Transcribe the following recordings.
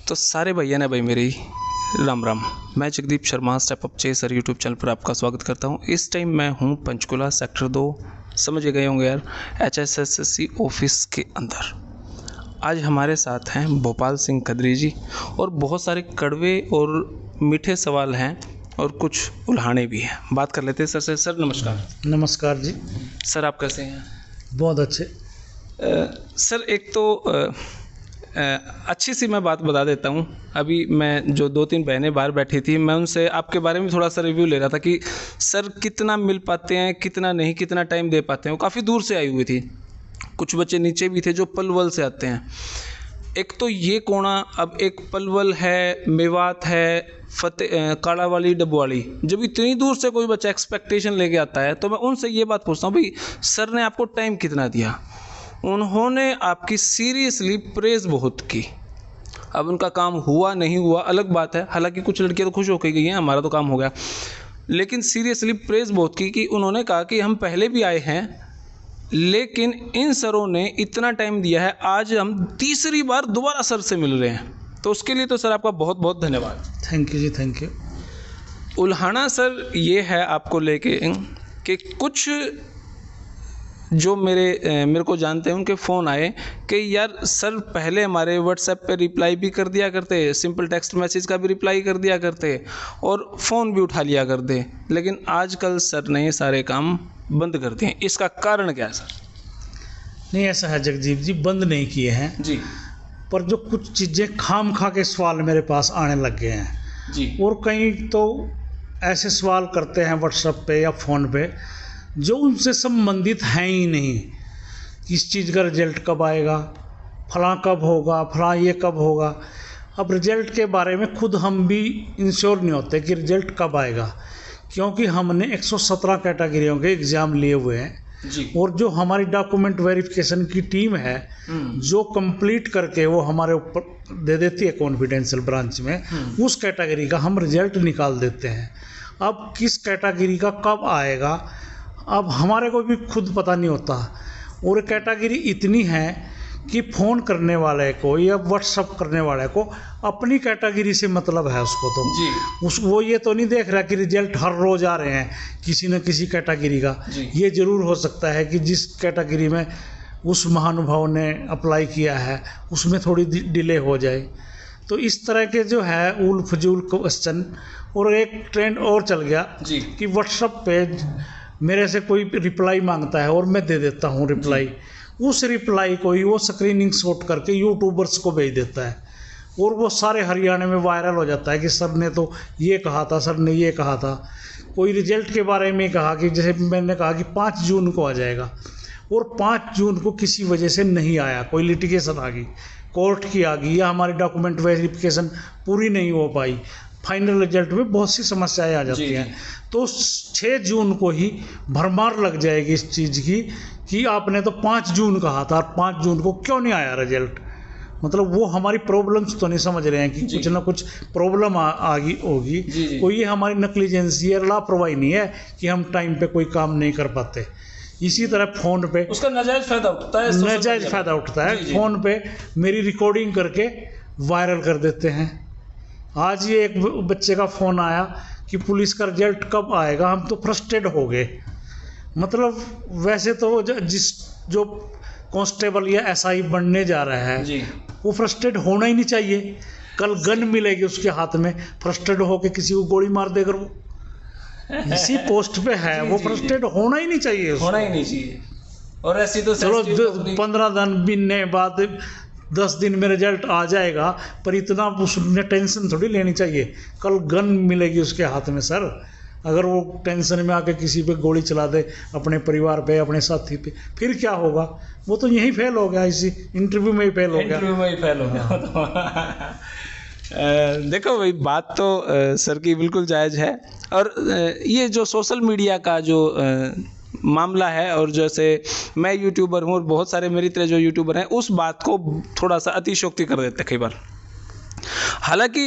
तो सारे भैया ने भाई मेरी राम राम। मैं Jagdeep Sharma step up chaser YouTube channel पर आपका स्वागत करता हूं। इस टाइम मैं हूं पंचकुला सेक्टर 2, समझ गए होंगे यार, HSSC ऑफिस के अंदर। आज हमारे साथ हैं भोपाल सिंह खदरी जी और बहुत सारे कड़वे और मीठे सवाल हैं और कुछ उल्हाने भी हैं। बात कर लेते हैं सर से। सर नमस्कार। नमस्कार जी। सर आप कैसे हैं? बहुत अच्छे। सर एक तो अच्छी सी मैं बात बता देता हूँ। अभी मैं जो 2-3 बहनें बाहर बैठी थी, मैं उनसे आपके बारे में थोड़ा सा रिव्यू ले रहा था कि सर कितना मिल पाते हैं, कितना नहीं, कितना टाइम दे पाते हैं। वो काफ़ी दूर से आई हुई थी, कुछ बच्चे नीचे भी थे जो पलवल से आते हैं। एक तो ये कोना, अब एक पलवल है, मेवात है, काड़ावाली, डबवाली। जब इतनी दूर से कोई बच्चा एक्सपेक्टेशन लेके आता है तो मैं उनसे ये बात पूछता हूँ, भाई सर ने आपको टाइम कितना दिया? उन्होंने आपकी सीरियसली प्रेज बहुत की। अब उनका काम हुआ नहीं हुआ अलग बात है, हालांकि कुछ लड़कियां तो खुश होकर गई हैं, हमारा तो काम हो गया, लेकिन सीरियसली प्रेज बहुत की कि उन्होंने कहा कि हम पहले भी आए हैं लेकिन इन सरों ने इतना टाइम दिया है, आज हम तीसरी बार दोबारा सर से मिल रहे हैं। तो उसके लिए तो सर आपका बहुत बहुत धन्यवाद। थैंक यू जी, थैंक यू। उल्हाना सर ये है आपको लेके कि कुछ जो मेरे को जानते हैं उनके फ़ोन आए कि यार सर पहले हमारे व्हाट्सएप पे रिप्लाई भी कर दिया करते, सिंपल टेक्स्ट मैसेज का भी रिप्लाई कर दिया करते और फ़ोन भी उठा लिया करते, लेकिन आजकल सर ने ये सारे काम बंद कर दिए। इसका कारण क्या है सर? नहीं, ऐसा है जगदीप जी, बंद नहीं किए हैं जी, पर जो कुछ चीज़ें खाम खा के सवाल मेरे पास आने लग गए हैं जी, और कई तो ऐसे सवाल करते हैं व्हाट्सएप पे या फ़ोन पे जो उनसे संबंधित हैं ही नहीं। किस चीज़ का रिजल्ट कब आएगा, फलां कब होगा, फलां ये कब होगा। अब रिजल्ट के बारे में खुद हम भी इंश्योर नहीं होते कि रिजल्ट कब आएगा, क्योंकि हमने 117 कैटेगरियों के एग्ज़ाम लिए हुए हैं जी, और जो हमारी डॉक्यूमेंट वेरिफिकेशन की टीम है जो कंप्लीट करके वो हमारे ऊपर दे देती है कॉन्फिडेंशियल ब्रांच में, उस कैटेगरी का हम रिजल्ट निकाल देते हैं। अब किस कैटेगरी का कब आएगा अब हमारे को भी खुद पता नहीं होता, और कैटेगरी इतनी है कि फ़ोन करने वाले को या व्हाट्सअप करने वाले को अपनी कैटेगरी से मतलब है उसको, तो जी, वो ये तो नहीं देख रहा कि रिजल्ट हर रोज़ आ रहे हैं किसी न किसी कैटेगरी का। ये ज़रूर हो सकता है कि जिस कैटेगरी में उस महानुभाव ने अप्लाई किया है उसमें थोड़ी डिले हो जाए। तो इस तरह के जो है उल फजूल क्वेश्चन। और एक ट्रेंड और चल गया जी, कि व्हाट्सअप पे मेरे से कोई रिप्लाई मांगता है और मैं दे देता हूँ रिप्लाई, उस रिप्लाई को ही वो स्क्रीनिंग शॉट करके यूट्यूबर्स को भेज देता है और वो सारे हरियाणा में वायरल हो जाता है कि सर ने तो ये कहा था, सर ने ये कहा था। कोई रिजल्ट के बारे में कहा कि जैसे मैंने कहा कि 5 जून को आ जाएगा और 5 जून को किसी वजह से नहीं आया, कोई लिटिगेशन आ गई, कोर्ट की आ गई, या हमारी डॉक्यूमेंट वेरिफिकेशन पूरी नहीं हो पाई, फाइनल रिजल्ट में बहुत सी समस्याएं आ जाती हैं। तो 6 जून को ही भरमार लग जाएगी इस चीज़ की कि आपने तो 5 जून कहा था, 5 जून को क्यों नहीं आया रिजल्ट। मतलब वो हमारी प्रॉब्लम्स तो नहीं समझ रहे हैं कि कुछ ना कुछ प्रॉब्लम आ गई होगी। कोई ये हमारी नेग्लिजेंसी या लापरवाही नहीं है कि हम टाइम पे कोई काम नहीं कर पाते। इसी तरह फ़ोन पे उसका नाजायज़ फ़ायदा उठता है, नाजायज़ फ़ायदा उठता है। फ़ोन पे मेरी रिकॉर्डिंग करके वायरल कर देते हैं। आज ये एक बच्चे का फ़ोन आया कि पुलिस का रिजल्ट कब आएगा, हम तो फ्रस्ट्रेट हो गए। मतलब वैसे तो जो कांस्टेबल या एसआई बनने जा रहा है जी, वो फ्रस्ट्रेट होना ही नहीं चाहिए। कल गन मिलेगी उसके हाथ में, फ्रस्ट्रेट होकर किसी को गोली मार देकर वो इसी पोस्ट पे है, वो फ्रस्ट्रेट होना ही नहीं चाहिए, होना ही नहीं चाहिए। और ऐसी तो चलो 15 दिन बीतने बाद 10 दिन में रिजल्ट आ जाएगा, पर इतना उसने टेंशन थोड़ी लेनी चाहिए। कल गन मिलेगी उसके हाथ में सर, अगर वो टेंशन में आके किसी पे गोली चला दे, अपने परिवार पे, अपने साथी पे, फिर क्या होगा? वो तो यहीं फेल हो गया, इसी इंटरव्यू में ही फेल हो गया। देखो भाई, बात तो सर की बिल्कुल जायज़ है। और ये जो सोशल मीडिया का जो मामला है, और जैसे मैं यूट्यूबर हूँ और बहुत सारे मेरी तरह जो यूट्यूबर हैं उस बात को थोड़ा सा अतिशयोक्ति कर देते हैं कई बार। हालांकि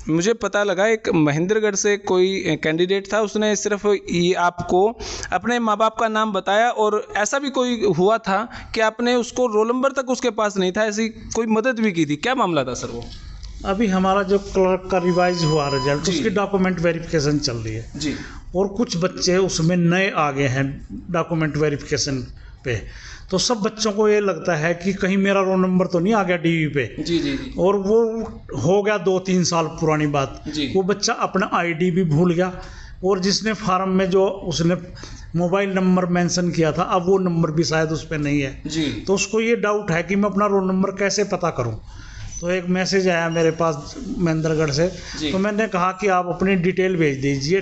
मुझे पता लगा एक महेंद्रगढ़ से कोई कैंडिडेट था, उसने सिर्फ ये आपको अपने माँ बाप का नाम बताया, और ऐसा भी कोई हुआ था कि आपने उसको रोल नंबर तक उसके पास नहीं था, ऐसी कोई मदद भी की थी। क्या मामला था सर वो? अभी हमारा जो क्लर्क का रिवाइज हुआ रिजल्ट, जी। उसकी डॉक्यूमेंट वेरिफिकेशन चल रही है जी और कुछ बच्चे उसमें नए आ गए हैं डॉक्यूमेंट वेरिफिकेशन पे। तो सब बच्चों को ये लगता है कि कहीं मेरा रोल नंबर तो नहीं आ गया डीवी पे। जी जी जी और वो हो गया 2-3 साल पुरानी बात। जी। वो बच्चा अपना आईडी भी भूल गया और जिसने फार्म में जो उसने मोबाइल नंबर मेंशन किया था, अब वो नंबर भी शायद उस पर नहीं है। जी। तो उसको ये डाउट है कि मैं अपना रोल नंबर कैसे पता करूं। तो एक मैसेज आया मेरे पास महेंद्रगढ़ से, जी। तो मैंने कहा कि आप अपनी डिटेल भेज दीजिए,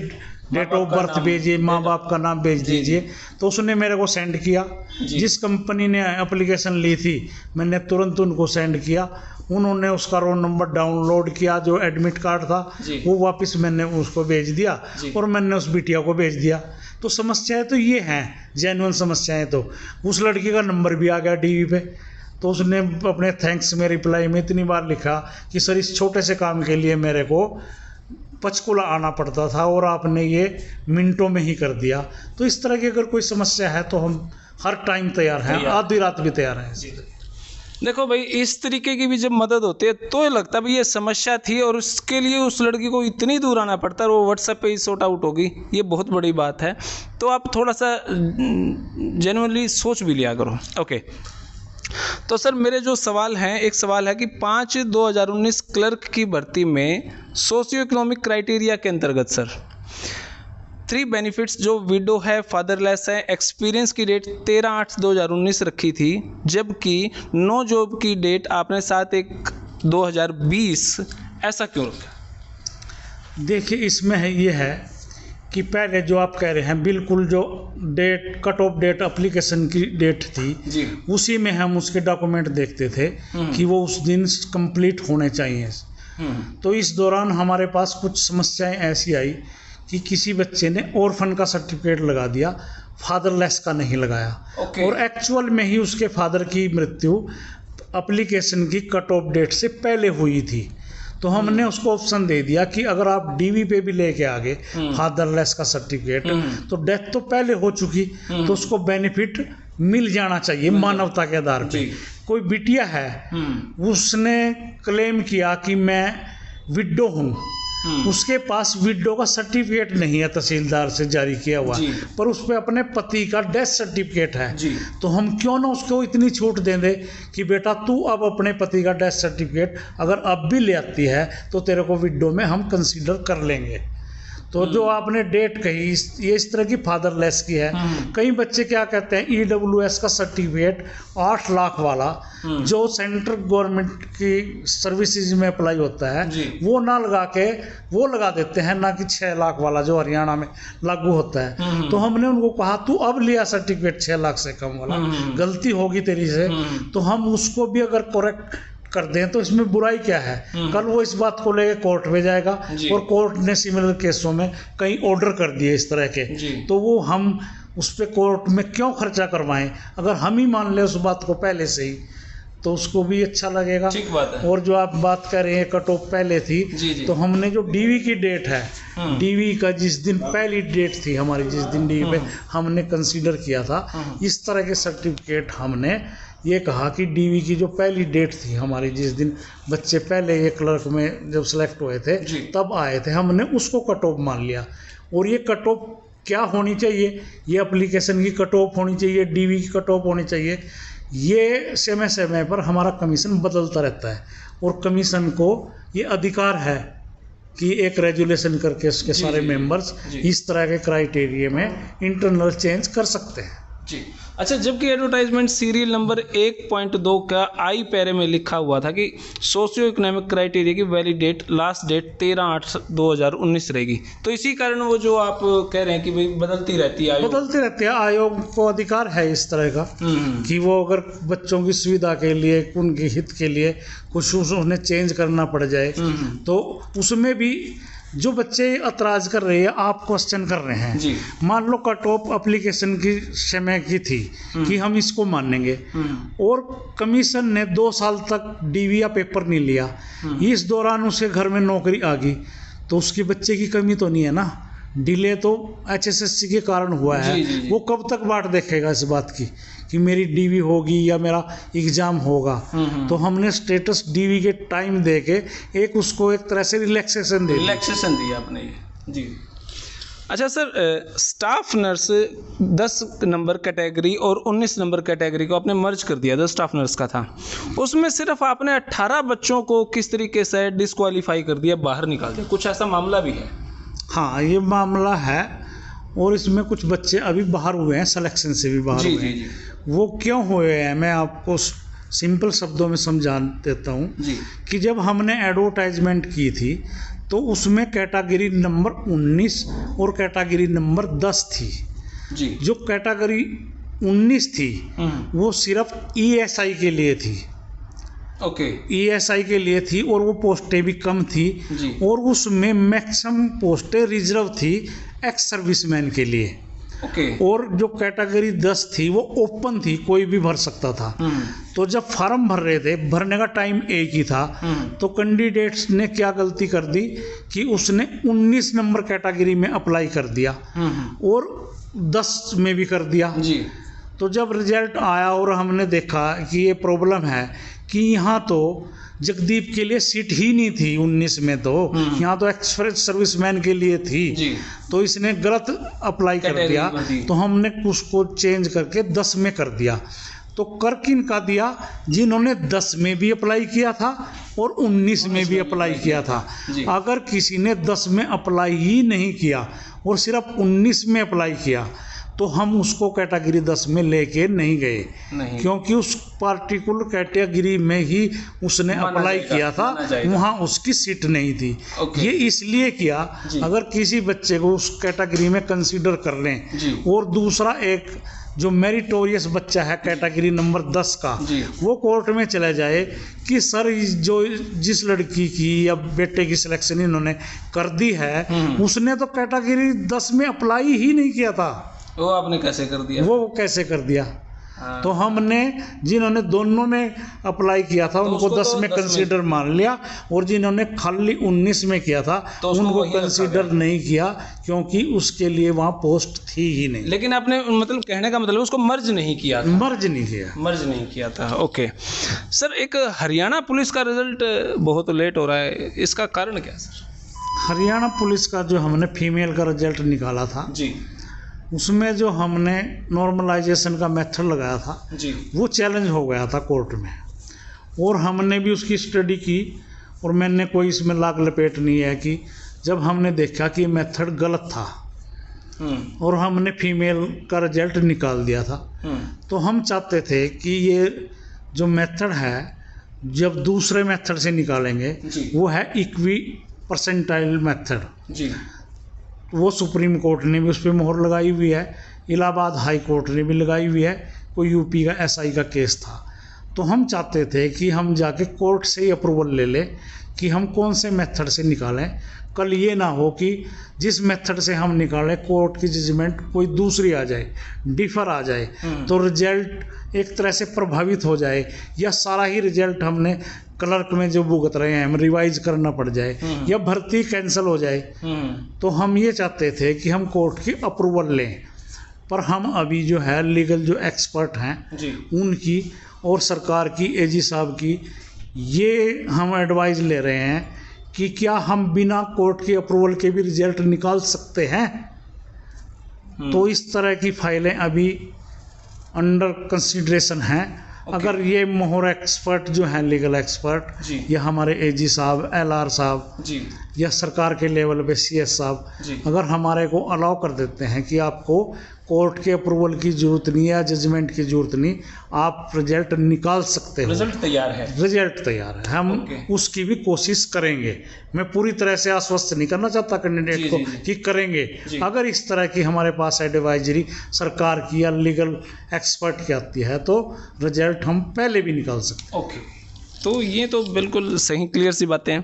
डेट ऑफ बर्थ भेजिए, माँ बाप का नाम भेज जी। दीजिए। तो उसने मेरे को सेंड किया। जी। जिस कंपनी ने एप्लीकेशन ली थी मैंने तुरंत उनको सेंड किया। उन्होंने उसका रोल नंबर डाउनलोड किया, जो एडमिट कार्ड था जी। वो वापस मैंने उसको भेज दिया जी। और मैंने उस बिटिया को भेज दिया। तो समस्याएं तो ये हैं, जेन्युइन समस्याएं। तो उस लड़की का नंबर भी आ गया डीवी पे। तो उसने अपने थैंक्स में रिप्लाई में इतनी बार लिखा कि सर इस छोटे से काम के लिए मेरे को पंचकुला आना पड़ता था और आपने ये मिनटों में ही कर दिया। तो इस तरह की अगर कोई समस्या है तो हम हर टाइम तैयार हैं, आधी रात भी तैयार हैं। देखो भाई, इस तरीके की भी जब मदद होती है तो ये लगता है भाई ये समस्या थी और उसके लिए उस लड़की को इतनी दूर आना पड़ता है और वो व्हाट्सएप पे ही सॉर्ट आउट होगी, ये बहुत बड़ी बात है। तो आप थोड़ा सा जेन्युइनली सोच भी लिया करो। ओके, तो सर मेरे जो सवाल हैं, एक सवाल है कि 5/2019 क्लर्क की भर्ती में सोशियो इकोनॉमिक क्राइटेरिया के अंतर्गत सर 3 बेनिफिट्स जो विडो है, फादरलेस है, एक्सपीरियंस की डेट 13/8/2019 रखी थी, जबकि नो जॉब की डेट आपने 7/1/2020 ऐसा क्यों रखा? देखिए इसमें है ये है कि पहले जो आप कह रहे हैं बिल्कुल जो date cut off date application की डेट थी जी। उसी में हम उसके डॉक्यूमेंट देखते थे कि वो उस दिन कंप्लीट होने चाहिए। तो इस दौरान हमारे पास कुछ समस्याएं ऐसी आई कि किसी बच्चे ने ऑर्फन का सर्टिफिकेट लगा दिया, फादरलेस का नहीं लगाया। ओके। और एक्चुअल में ही उसके फादर की मृत्यु एप्लीकेशन की कट ऑफ डेट से पहले हुई थी। तो हमने उसको ऑप्शन दे दिया कि अगर आप डीवी पे भी लेके आ गए फादरलेस का सर्टिफिकेट, तो डेथ तो पहले हो चुकी, तो उसको बेनिफिट मिल जाना चाहिए मानवता के आधार पे। कोई बिटिया है, उसने क्लेम किया कि मैं विडो हूँ, उसके पास विडो का सर्टिफिकेट नहीं है तहसीलदार से जारी किया हुआ, पर उस पर अपने पति का डेथ सर्टिफिकेट है। तो हम क्यों ना उसको इतनी छूट दे दे कि बेटा तू अब अपने पति का डेथ सर्टिफिकेट अगर अब भी ले आती है तो तेरे को विडो में हम कंसीडर कर लेंगे। तो जो आपने डेट कही ये इस तरह की फादरलेस की है। कई बच्चे क्या कहते हैं EWS का सर्टिफिकेट 8 लाख वाला जो सेंट्रल गवर्नमेंट की सर्विसेज में अप्लाई होता है वो ना लगा के वो लगा देते हैं, ना कि 6 लाख वाला जो हरियाणा में लागू होता है। तो हमने उनको कहा तू अब लिया सर्टिफिकेट 6 लाख से कम वाला, गलती होगी तेरी से, तो हम उसको भी अगर करेक्ट कर दें तो इसमें बुराई क्या है। कल वो इस बात को लेकर कोर्ट में जाएगा और कोर्ट ने सिमिलर केसों में कई ऑर्डर कर दिए इस तरह के, तो वो हम उस पर कोर्ट में क्यों खर्चा करवाएं। अगर हम ही मान लें उस बात को पहले से ही तो उसको भी अच्छा लगेगा। ठीक बात है। और जो आप बात कर रहे हैं कट ऑफ पहले थी, तो हमने जो डीवी की डेट है, डीवी का जिस दिन पहली डेट थी हमारी, जिस दिन डीवी पे हमने कंसीडर किया था, इस तरह के सर्टिफिकेट हमने ये कहा कि डीवी की जो पहली डेट थी हमारी, जिस दिन बच्चे पहले ये क्लर्क में जब सेलेक्ट हुए थे तब आए थे, हमने उसको कट ऑफ मान लिया। और ये कट ऑफ क्या होनी चाहिए, ये एप्लीकेशन की कट ऑफ होनी चाहिए, डीवी की कट ऑफ होनी चाहिए। ये समय समय पर हमारा कमीशन बदलता रहता है और कमीशन को ये अधिकार है कि एक रेजुलेशन करके उसके सारे मेंबर्स इस तरह के क्राइटेरिया में इंटरनल चेंज कर सकते हैं। जी। अच्छा, जबकि एडवर्टाइजमेंट सीरियल नंबर 1.2 का आई पैरे में लिखा हुआ था कि सोशियो इकोनॉमिक क्राइटेरिया की वैलिड डेट लास्ट डेट 13/8/2019 रहेगी, तो इसी कारण वो जो आप कह रहे हैं कि भाई बदलती रहती है, बदलती रहती है। आयोग को अधिकार है इस तरह का कि वो अगर बच्चों की सुविधा के लिए, उनके हित के लिए कुछ उन्हें चेंज करना पड़ जाए तो उसमें भी जो बच्चे एतराज़ कर रहे हैं, आप क्वेश्चन कर रहे हैं, मान लो कट ऑफ एप्लीकेशन की समय की थी कि हम इसको मानेंगे और कमीशन ने 2 साल तक डीवी या पेपर नहीं लिया, इस दौरान उसके घर में नौकरी आ गई, तो उसके बच्चे की कमी तो नहीं है ना। डिले तो HSSC के कारण हुआ है। वो कब तक बाट देखेगा इस बात की कि मेरी डीवी होगी या मेरा एग्ज़ाम होगा, तो हमने स्टेटस डीवी के टाइम दे के एक उसको एक तरह से रिलैक्सेशन दिया आपने ये। जी। अच्छा sir, staff nurse 10 number category और 19 नंबर कैटेगरी को आपने मर्ज कर दिया, 10 स्टाफ नर्स का था, उसमें सिर्फ आपने 18 बच्चों को किस तरीके से डिस्क्वालीफाई कर दिया, बाहर निकाल दिया, कुछ ऐसा मामला भी है? हाँ, ये मामला है और इसमें कुछ बच्चे अभी बाहर हुए हैं, सिलेक्शन से भी बाहर हुए हैं। वो क्यों हुए हैं मैं आपको सिंपल शब्दों में समझा देता हूँ कि जब हमने एडवर्टाइजमेंट की थी तो उसमें कैटेगरी नंबर 19 और कैटेगरी नंबर 10 थी जी। जो कैटेगरी 19 थी वो सिर्फ ESI के लिए थी। ओके। ESI के लिए थी और वो पोस्टें भी कम थी जी। और उसमें मैक्सिमम पोस्टें रिजर्व थी एक्स सर्विसमैन के लिए। ओके। और जो कैटेगरी 10 थी वो ओपन थी, कोई भी भर सकता था। तो जब फॉर्म भर रहे थे, भरने का टाइम एक ही था, तो कैंडिडेट्स ने क्या गलती कर दी कि उसने 19 नंबर कैटेगरी में अप्लाई कर दिया और 10 में भी कर दिया जी। तो जब रिजल्ट आया और हमने देखा कि ये प्रॉब्लम है कि यहाँ तो जगदीप के लिए सीट ही नहीं थी 19 में, तो यहाँ तो एक्सप्रेस सर्विसमैन के लिए थी जी। तो इसने गलत अप्लाई कर दिया, तो हमने उसको चेंज करके 10 में कर दिया। तो कर किन का दिया? जिन्होंने 10 में भी अप्लाई किया था और 19 में भी अप्लाई किया था। अगर किसी ने 10 में अप्लाई ही नहीं किया और सिर्फ 19 में अप्लाई किया तो हम उसको कैटेगरी 10 में लेके नहीं गए, क्योंकि उस पार्टिकुलर कैटेगरी में ही उसने अप्लाई किया था, वहाँ उसकी सीट नहीं थी। ये इसलिए किया अगर किसी बच्चे को उस कैटेगरी में कंसीडर कर लें और दूसरा एक जो मेरिटोरियस बच्चा है कैटेगरी नंबर 10 का, वो कोर्ट में चला जाए कि सर जो जिस लड़की की या बेटे की सिलेक्शन इन्होंने कर दी है उसने तो कैटेगरी 10 में अप्लाई ही नहीं किया था, वो आपने कैसे कर दिया? वो कैसे कर दिया? तो हमने जिन्होंने दोनों में अप्लाई किया था उनको 10 में कंसीडर मान लिया और जिन्होंने खाली 19 में किया था तो उनको कंसीडर नहीं किया, क्योंकि उसके लिए वहाँ पोस्ट थी ही नहीं। लेकिन आपने मतलब कहने का मतलब उसको मर्ज नहीं किया था? मर्ज नहीं किया था। ओके सर, एक हरियाणा पुलिस का रिजल्ट बहुत लेट हो रहा है, इसका कारण क्या सर? हरियाणा पुलिस का जो हमने फीमेल का रिजल्ट निकाला था जी, उसमें जो हमने नॉर्मलाइजेशन का मेथड लगाया था जी, वो चैलेंज हो गया था कोर्ट में और हमने भी उसकी स्टडी की और मैंने कोई इसमें लाग लपेट नहीं है कि जब हमने देखा कि मेथड गलत था और हमने फीमेल का रिजल्ट निकाल दिया था, तो हम चाहते थे कि ये जो मेथड है जब दूसरे मेथड से निकालेंगे वो है इक्वी परसेंटाइल मेथड जी। वो सुप्रीम कोर्ट ने भी उस पर मोहर लगाई हुई है, इलाहाबाद हाई कोर्ट ने भी लगाई हुई है, कोई यूपी का SI का केस था। तो हम चाहते थे कि हम जाके कोर्ट से ही अप्रूवल ले लें कि हम कौन से मेथड से निकालें, कल ये ना हो कि जिस मेथड से हम निकालें कोर्ट की जजमेंट कोई दूसरी आ जाए, डिफर आ जाए, तो रिजल्ट एक तरह से प्रभावित हो जाए या सारा ही रिजल्ट हमने क्लर्क में जो भुगत रहे हैं हम रिवाइज करना पड़ जाए या भर्ती कैंसिल हो जाए। तो हम ये चाहते थे कि हम कोर्ट की अप्रूवल लें, पर हम अभी जो है लीगल जो एक्सपर्ट हैं उनकी और सरकार की AG साहब की ये हम एडवाइस ले रहे हैं कि क्या हम बिना कोर्ट की अप्रूवल के भी रिजल्ट निकाल सकते हैं। तो इस तरह की फाइलें अभी अंडर कंसिडरेशन हैं। अगर ये मोहर एक्सपर्ट जो हैं लीगल एक्सपर्ट या हमारे AG साहब, LR साहब या सरकार के लेवल पे CS साहब अगर हमारे को अलाउ कर देते हैं कि आपको कोर्ट के अप्रूवल की जरूरत नहीं है, जजमेंट की जरूरत नहीं, आप रिजल्ट निकाल सकते हो, रिजल्ट तैयार है, हम उसकी भी कोशिश करेंगे। मैं पूरी तरह से आश्वस्त नहीं करना चाहता कैंडिडेट को कि करेंगे। अगर इस तरह की हमारे पास एडवाइजरी सरकार की या लीगल एक्सपर्ट की आती है तो रिजल्ट हम पहले भी निकाल सकते हैं। ओके, तो ये तो बिल्कुल सही क्लियर सी बातें हैं।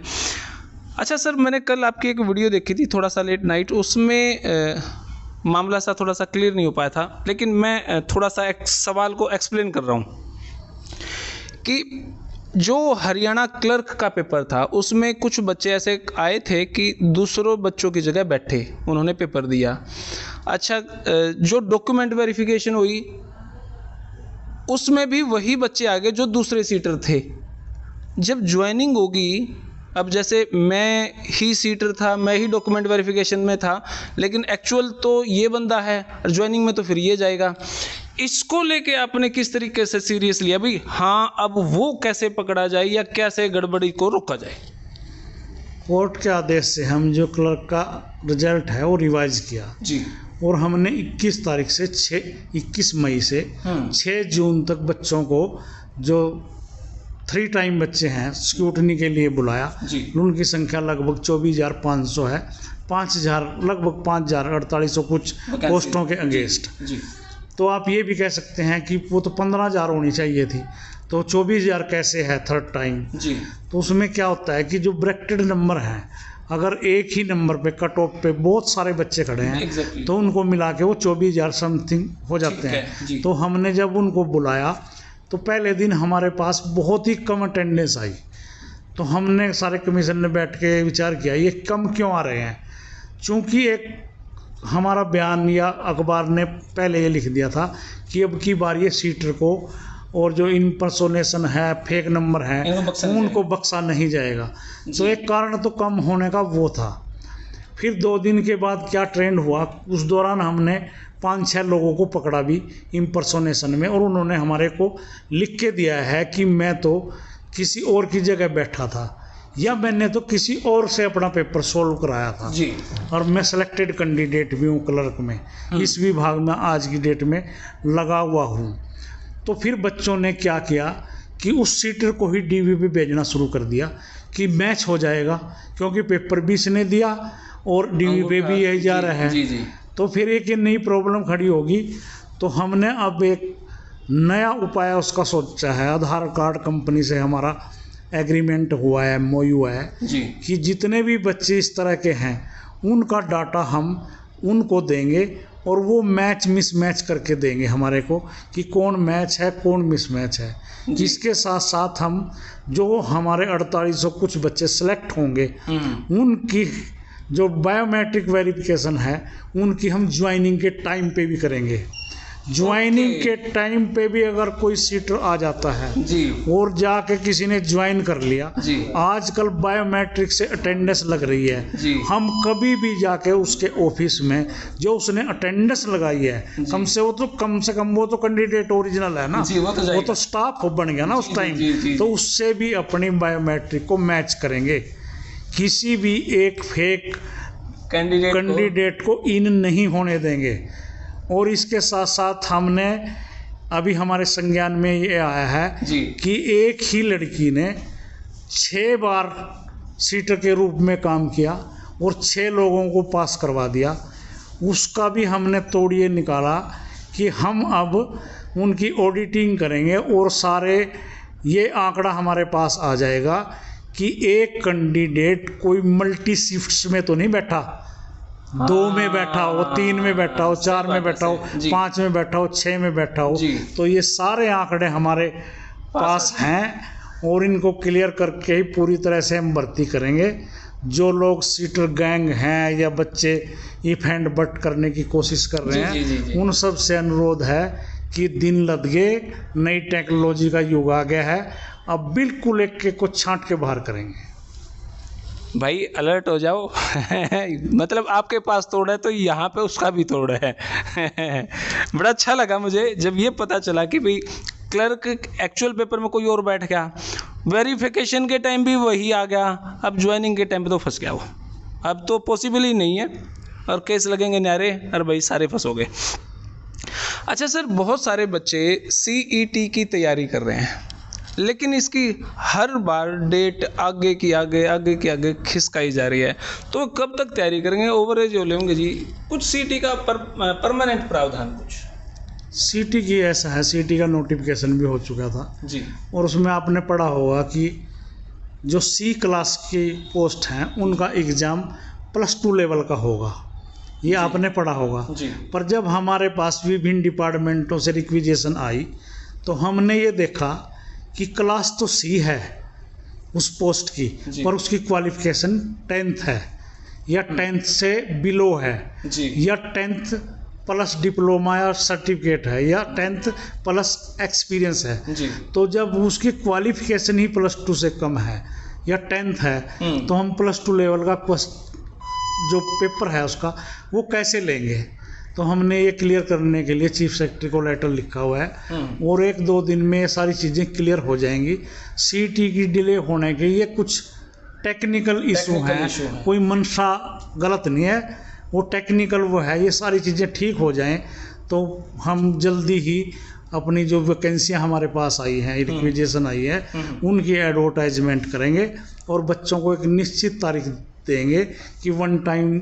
अच्छा सर, मैंने कल आपकी एक वीडियो देखी थी थोड़ा सा लेट नाइट, उसमें मामला सा थोड़ा सा क्लियर नहीं हो पाया था, लेकिन मैं थोड़ा सा एक सवाल को एक्सप्लेन कर रहा हूँ कि जो हरियाणा क्लर्क का पेपर था उसमें कुछ बच्चे ऐसे आए थे कि दूसरों बच्चों की जगह बैठे, उन्होंने पेपर दिया। अच्छा, जो डॉक्यूमेंट वेरिफिकेशन हुई उसमें भी वही बच्चे आ गए जो दूसरे सीटर थे। जब ज्वाइनिंग होगी, अब जैसे मैं ही सीटर था, मैं ही डॉक्यूमेंट वेरिफिकेशन में था, लेकिन एक्चुअल तो ये बंदा है, ज्वाइनिंग में तो फिर ये जाएगा। इसको लेके आपने किस तरीके से सीरियस लिया भाई? हाँ, अब वो कैसे पकड़ा जाए या कैसे गड़बड़ी को रोका जाए? कोर्ट के आदेश से हम जो क्लर्क का रिजल्ट है वो रिवाइज किया जी। और हमने 21 तारीख से 21 मई से 6 जून तक बच्चों को, जो 3 टाइम बच्चे हैं, स्क्रूटनी के लिए बुलाया जी। उनकी संख्या लगभग 24,500 है। 5,000 लगभग 5,4800 कुछ पोस्टों के अगेंस्ट। तो आप ये भी कह सकते हैं कि वो तो 15,000 होनी चाहिए थी, तो 24,000 कैसे है थर्ड टाइम जी। तो उसमें क्या होता है कि जो ब्रैकेटेड नंबर हैं, अगर एक ही नंबर पे कट ऑफ पे बहुत सारे बच्चे खड़े हैं तो उनको मिला के वो 24,000 समथिंग हो जाते हैं। तो हमने जब उनको बुलाया तो पहले दिन हमारे पास बहुत ही कम अटेंडेंस आई। तो हमने सारे कमीशन ने बैठ के विचार किया ये कम क्यों आ रहे हैं। चूँकि एक हमारा बयान या अखबार ने पहले ये लिख दिया था कि अब की बार ये सीटर को और जो इम्पर्सोनेशन है, फेक नंबर है, उनको बख्शा नहीं जाएगा। तो एक कारण तो कम होने का वो था। फिर 2 दिन के बाद क्या ट्रेंड हुआ, उस दौरान हमने 5-6 लोगों को पकड़ा भी इम्पर्सोनेशन में, और उन्होंने हमारे को लिख के दिया है कि मैं तो किसी और की जगह बैठा था या मैंने तो किसी और से अपना पेपर सोल्व कराया था जी। और मैं सिलेक्टेड कैंडिडेट भी हूँ क्लर्क में, इस विभाग में आज की डेट में लगा हुआ हूँ। तो फिर बच्चों ने क्या किया कि उस सीटर को ही डीवी पे भेजना शुरू कर दिया कि मैच हो जाएगा, क्योंकि पेपर भी इसने दिया और डीवी पे भी यही जा रहा है जी। तो फिर एक नई प्रॉब्लम खड़ी होगी। तो हमने अब एक नया उपाय उसका सोचा है। आधार कार्ड कंपनी से हमारा एग्रीमेंट हुआ है, MOU है जी। कि जितने भी बच्चे इस तरह के हैं उनका डाटा हम उनको देंगे और वो मैच मिसमैच करके देंगे हमारे को कि कौन मैच है कौन मिसमैच है। इसके साथ साथ हम जो हमारे 4800 कुछ बच्चे सेलेक्ट होंगे उनकी जो बायोमेट्रिक वेरिफिकेशन है उनकी हम ज्वाइनिंग के टाइम पे भी करेंगे। ज्वाइनिंग के टाइम पे भी अगर कोई सीटर आ जाता है जी। और जाके किसी ने ज्वाइन कर लिया, आजकल बायोमेट्रिक से अटेंडेंस लग रही है जी। हम कभी भी जाके उसके ऑफिस में जो उसने अटेंडेंस लगाई है कम से कम वो तो कैंडिडेट ओरिजिनल है ना जी, वो तो स्टाफ बन गया ना उस टाइम। तो उससे भी अपनी बायोमेट्रिक को मैच करेंगे। किसी भी एक फेक कैंडिडेट को इन नहीं होने देंगे। और इसके साथ साथ हमने अभी हमारे संज्ञान में ये आया है जी। कि एक ही लड़की ने 6 बार सीटर के रूप में काम किया और 6 लोगों को पास करवा दिया। उसका भी हमने तोड़िए निकाला कि हम अब उनकी ऑडिटिंग करेंगे और सारे ये आंकड़ा हमारे पास आ जाएगा कि एक कैंडिडेट कोई मल्टी शिफ्ट्स में तो नहीं बैठा, 2 में बैठा हो, 3 में बैठा हो, 4 में बैठा हो, 5 में बैठा हो, 6 में बैठा हो। तो ये सारे आंकड़े हमारे पास हैं और इनको क्लियर करके ही पूरी तरह से हम भर्ती करेंगे। जो लोग सीटर गैंग हैं या बच्चे इफ एंड बट करने की कोशिश कर रहे हैं उन सब से अनुरोध है कि दिन लद गए, नई टेक्नोलॉजी का युग आ गया है, अब बिल्कुल एक को छांट के बाहर करेंगे। भाई अलर्ट हो जाओ मतलब आपके पास तोड़ है तो यहाँ पे उसका भी तोड़ है बड़ा अच्छा लगा मुझे जब ये पता चला कि भाई क्लर्क एक्चुअल पेपर में कोई और बैठ गया, वेरिफिकेशन के टाइम भी वही आ गया, अब ज्वाइनिंग के टाइम पे तो फंस गया वो। अब तो पॉसिबल ही नहीं है और केस लगेंगे न्यारे और भाई सारे फंस हो गए। अच्छा सर, बहुत सारे बच्चे CET की तैयारी कर रहे हैं लेकिन इसकी हर बार डेट आगे की आगे खिसकाई जा रही है, तो कब तक तैयारी करेंगे? ओवरेज हो लेंगे जी कुछ CET का परमानेंट प्रावधान कुछ? CET की ऐसा है, CET का नोटिफिकेशन भी हो चुका था जी। और उसमें आपने पढ़ा होगा कि जो C क्लास की पोस्ट हैं उनका एग्ज़ाम +2 लेवल का होगा, ये आपने पढ़ा होगा जी। पर जब हमारे पास विभिन्न डिपार्टमेंटों से रिक्विजिशन आई तो हमने ये देखा कि क्लास तो C है उस पोस्ट की, पर उसकी क्वालिफिकेशन 10th है या 10th से बिलो है जी। या 10th प्लस डिप्लोमा या सर्टिफिकेट है या 10th प्लस एक्सपीरियंस है जी। तो जब उसकी क्वालिफिकेशन ही +2 से कम है या 10th है तो हम +2 लेवल का जो पेपर है उसका वो कैसे लेंगे। तो हमने ये क्लियर करने के लिए चीफ सेक्रेटरी को लेटर लिखा हुआ है और 1-2 दिन में ये सारी चीज़ें क्लियर हो जाएंगी। सीटी की डिले होने के ये कुछ टेक्निकल इशू हैं, कोई मंशा गलत नहीं है, वो टेक्निकल वो है। ये सारी चीज़ें ठीक हो जाएं तो हम जल्दी ही अपनी जो वैकेंसियां हमारे पास आई हैं, रिक्विजिशन आई है, उनकी एडवर्टाइजमेंट करेंगे और बच्चों को एक निश्चित तारीख देंगे कि 1 टाइम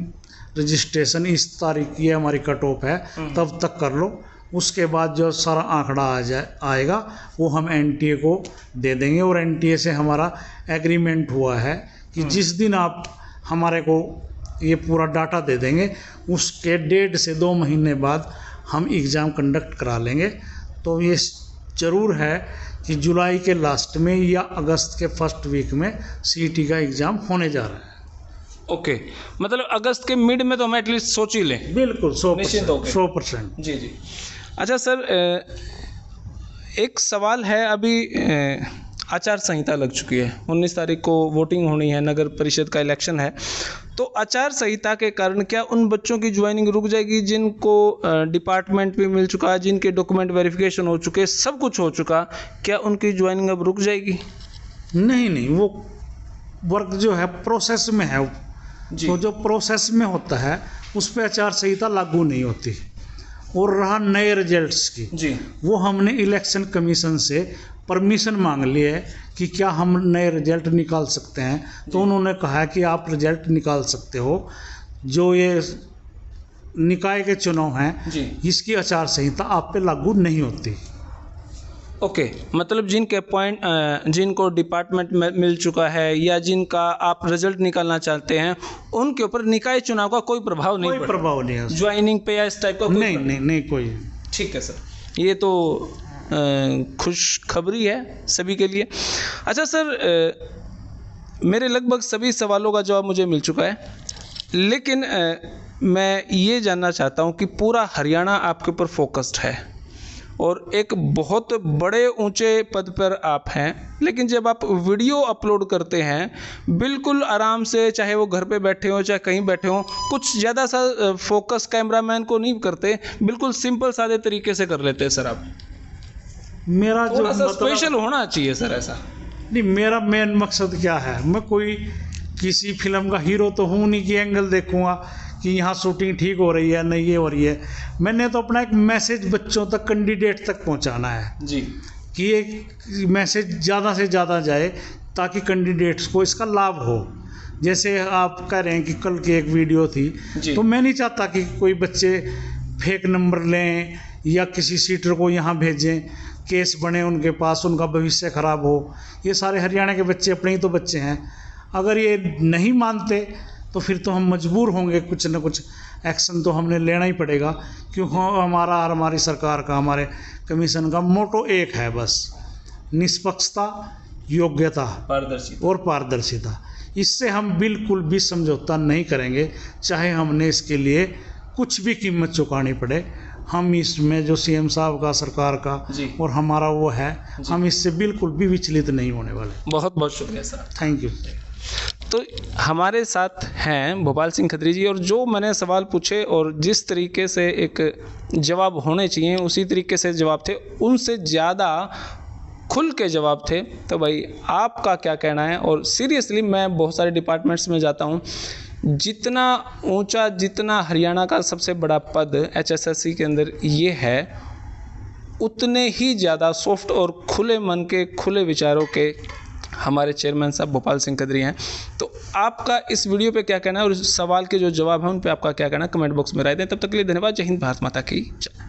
रजिस्ट्रेशन इस तारीख की हमारी कट ऑफ है, तब तक कर लो। उसके बाद जो सारा आंकड़ा आएगा वो हम एनटीए को दे देंगे और एनटीए से हमारा एग्रीमेंट हुआ है कि जिस दिन आप हमारे को ये पूरा डाटा दे देंगे उसके 1.5 से 2 महीने बाद हम एग्ज़ाम कंडक्ट करा लेंगे। तो ये ज़रूर है कि जुलाई के लास्ट में या अगस्त के फर्स्ट वीक में सीईटी का एग्ज़ाम होने जा रहा है। ओके, मतलब अगस्त के मिड में तो हम एटलीस्ट सोच ही लें। बिल्कुल 100%। जी जी। अच्छा सर, एक सवाल है, अभी आचार संहिता लग चुकी है, 19 तारीख को वोटिंग होनी है, नगर परिषद का इलेक्शन है, तो आचार संहिता के कारण क्या उन बच्चों की ज्वाइनिंग रुक जाएगी जिनको डिपार्टमेंट भी मिल चुका है, जिनके डॉक्यूमेंट वेरिफिकेशन हो चुके, सब कुछ हो चुका, क्या उनकी ज्वाइनिंग अब रुक जाएगी? नहीं, वो वर्क जो है प्रोसेस में है जी। तो जो प्रोसेस में होता है उस पर आचार संहिता लागू नहीं होती। और रहा नए रिजल्ट्स की जी, वो हमने इलेक्शन कमीशन से परमिशन मांग ली है कि क्या हम नए रिजल्ट निकाल सकते हैं, तो उन्होंने कहा कि आप रिजल्ट निकाल सकते हो। जो ये निकाय के चुनाव हैं जी, इसकी आचार संहिता आप पे लागू नहीं होती। ओके, मतलब जिनको डिपार्टमेंट में मिल चुका है या जिनका आप रिजल्ट निकालना चाहते हैं उनके ऊपर निकाय चुनाव का कोई प्रभाव नहीं, कोई प्रभाव नहीं है ज्वाइनिंग पे या इस टाइप का? नहीं कोई। ठीक है सर, ये तो खुशखबरी है सभी के लिए। अच्छा सर, मेरे लगभग सभी सवालों का जवाब मुझे मिल चुका है, लेकिन मैं ये जानना चाहता हूँ कि पूरा हरियाणा आपके ऊपर फोकस्ड है और एक बहुत बड़े ऊंचे पद पर आप हैं, लेकिन जब आप वीडियो अपलोड करते हैं बिल्कुल आराम से, चाहे वो घर पे बैठे हो चाहे कहीं बैठे हो, कुछ ज़्यादा सा फोकस कैमरामैन को नहीं करते, बिल्कुल सिंपल सादे तरीके से कर लेते हैं सर आप। मेरा थोड़ा सा स्पेशल होना चाहिए सर ऐसा। नहीं, मेरा मेन मकसद क्या है, मैं कोई किसी फिल्म का हीरो तो हूँ नहीं कि एंगल देखूँगा कि यहाँ शूटिंग ठीक हो रही है नहीं ये हो रही है। मैंने तो अपना एक मैसेज बच्चों तक, कैंडिडेट तक पहुँचाना है जी, कि ये मैसेज ज़्यादा से ज़्यादा जाए ताकि कैंडिडेट्स को इसका लाभ हो। जैसे आप कह रहे हैं कि कल की एक वीडियो थी, तो मैं नहीं चाहता कि कोई बच्चे फेक नंबर लें या किसी सीटर को यहाँ भेजें, केस बने उनके पास, उनका भविष्य खराब हो। ये सारे हरियाणा के बच्चे अपने ही तो बच्चे हैं। अगर ये नहीं मानते तो फिर तो हम मजबूर होंगे, कुछ न कुछ एक्शन तो हमने लेना ही पड़ेगा, क्योंकि हमारी सरकार का, हमारे कमीशन का मोटो एक है बस, निष्पक्षता, योग्यता और पारदर्शिता। इससे हम बिल्कुल भी समझौता नहीं करेंगे, चाहे हमने इसके लिए कुछ भी कीमत चुकानी पड़े। हम इसमें जो सीएम साहब का, सरकार का और हमारा वो है, हम इससे बिल्कुल भी विचलित नहीं होने वाले। बहुत बहुत शुक्रिया सर, थैंक यू। तो हमारे साथ हैं भोपाल सिंह खत्री जी, और जो मैंने सवाल पूछे और जिस तरीके से एक जवाब होने चाहिए उसी तरीके से जवाब थे, उनसे ज़्यादा खुल के जवाब थे। तो भाई आपका क्या कहना है? और सीरियसली मैं बहुत सारे डिपार्टमेंट्स में जाता हूँ, जितना ऊंचा, जितना हरियाणा का सबसे बड़ा पद HSSC के अंदर ये है, उतने ही ज़्यादा सॉफ्ट और खुले मन के, खुले विचारों के हमारे चेयरमैन साहब भोपाल सिंह खत्री हैं। तो आपका इस वीडियो पे क्या कहना है और इस सवाल के जो जवाब हैं उन पे आपका क्या कहना है, कमेंट बॉक्स में राय दें। तब तक के लिए धन्यवाद। जय हिंद, भारत माता की जय।